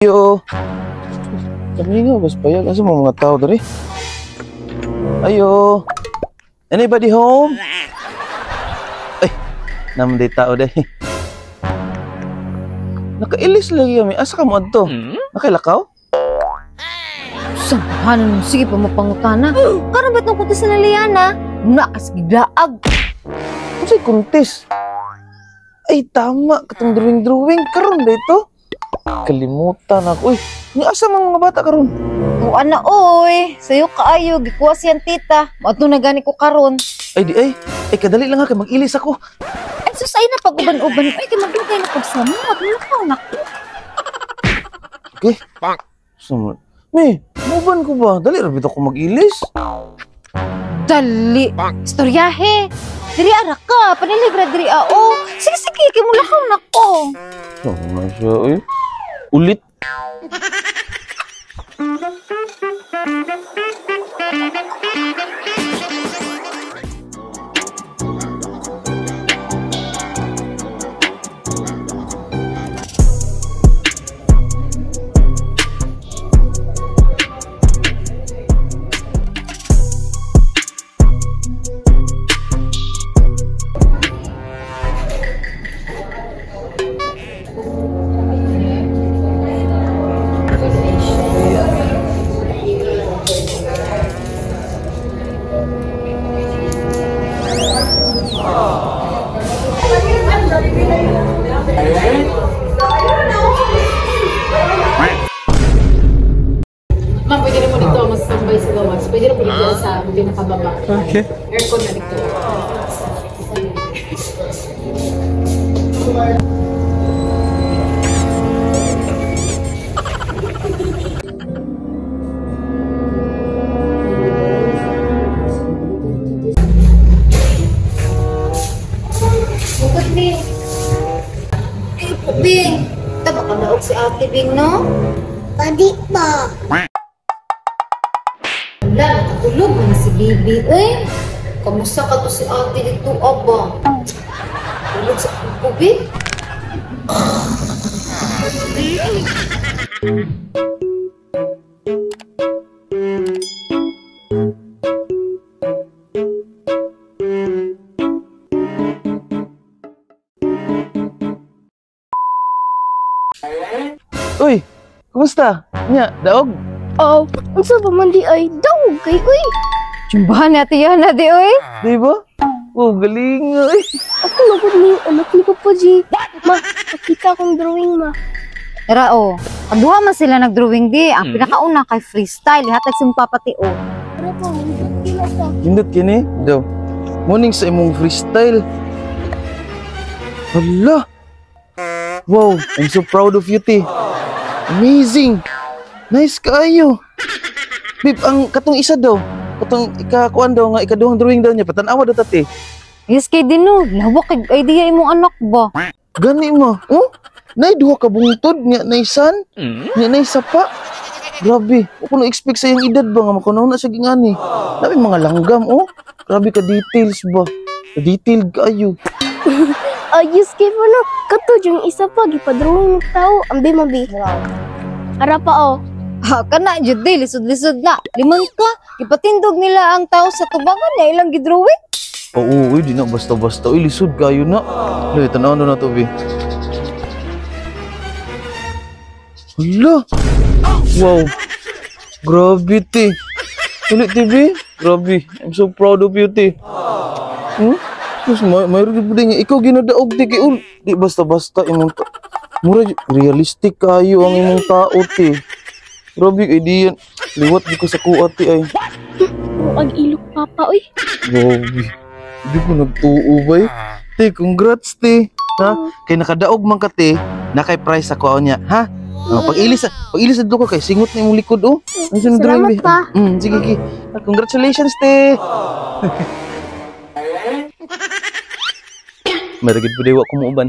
Ayo. Kami nga, bas payag. Asa mga tao dari? Ayo. Anybody home? Ay, naman day tao day. Nakailis lagi kami. Asa ka mo adto? Nakailakaw? Samahan nun. Sige pa mapangutana. Karon ba't nung kuntis na Liana? Nakas gidaag. Ano sa'y kuntis? Ay, tama. Katong drawing-drawing. Karon ba ito? Kalimutan ako. Uy, ni asa mga bata karon? O ana oy, sayo kaayo gikuha siyang tita. Maadto na gani ko karon. Ay, di ay. Ay, kadali lang ha. Kay mag-ilis ako. Ay sus ay na pag-uban-uban. Ay kay magdugay na pag sa mga nakaw na. Okay. Sumunod. May, muban ko ba? Dali rabit ako mag-ilis. Dali. Istoryahe. Diri ara ka, paniligra diri ao. Sige sige kay mula ka na ko. Sama siya, uy. Ulit. Ma'am, pwede rin mo dito masasambay sa gawas. Pwede rin mo dito sa pinakababa. Okay. Aircon na dito. Bukod Bing. Bing, taba ka naog si Ate Bing, no? Padi ba? Wala, nakatulog na si Bibi. Eh, kamusta ka to si Ate dito, aba? Tulog sa kubig? Uy, kumusta? Nya, daog? Oh, unsa ba man di ay dawg kay uy. Chumbahan natin yan na di, oy. Di ba? Oh, galing nga, uy. Ako lagod ni anak ni Papa G. Ma, pakita akong drawing ma. Tara, oh. Kaduha man sila nag-drawing di. Ang pinakauna kay freestyle. Hatag si papati, oh. Para po, kila sa. Hindot kini, daw. Morning sa imong freestyle. Hala. Wow, I'm so proud of you, T. Amazing. Nice kaayo. Bib, ang katong isa daw. Katong ikakuan daw nga ikaduhang drawing daw niya. Patanawa daw tati. Yes, kay Dino. Lawak kay idea imong anak ba? Gani mo. Oh? Nay duha ka bungtod nya naisan. Nya nay sapa. Grabe. Ako na-expect sa iyang edad ba nga makunaw na siya gingani. Dami mga langgam, oh. Grabe ka details ba. Detailed kaayo. Ayos kay mo no. Kato yung isa pa gipadrawing ng tao. Ambi mabi. Ara pa oh. Ha, kana, jud di. Lisod-lisod na. Limon ka. Ipatindog nila ang tao sa tubangan na ilang gidrawing. Oo, uy, di na basta-basta. Uy, lisod kayo na. Uy, tanaw na to, Bi. Hala! Wow! Grabe, Ti. Ulit, Ti, Bi. Grabe. I'm so proud of you, Ti. Tapos, mayroon po din nga. Ikaw ginadaog, Ti. Di basta-basta imong ta. Mura, realistic kayo ang imong tao, Ti. Grabe, kay diyan. Liwat di ko sa kuha, Ti, ay. Ag ilok papa uy. Grabe. Di ko nagtuo ba eh. Te, congrats te. Ha? Kay nakadaog man ka te, nakay prize ako niya, ha? Pag-ilis adto ko kay singot na imong likod oh. Salamat pa. Sige sige. Congratulations te. Marigid po dewa ko mo uban.